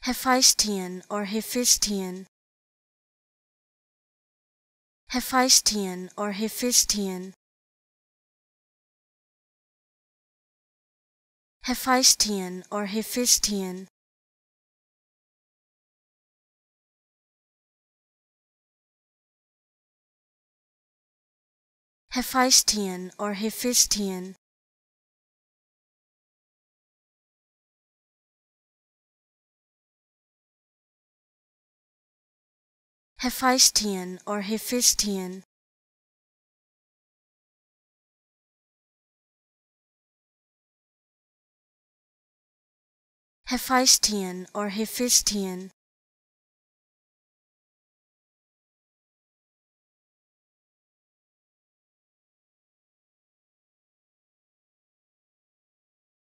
Hephaestian or Hephaestian. Hephaestian or Hephaestian. Hephaestian or Hephaestian. Hephaestian or Hephaestian. Hephaestian or Hephaestian. Hephaestian or Hephaestian.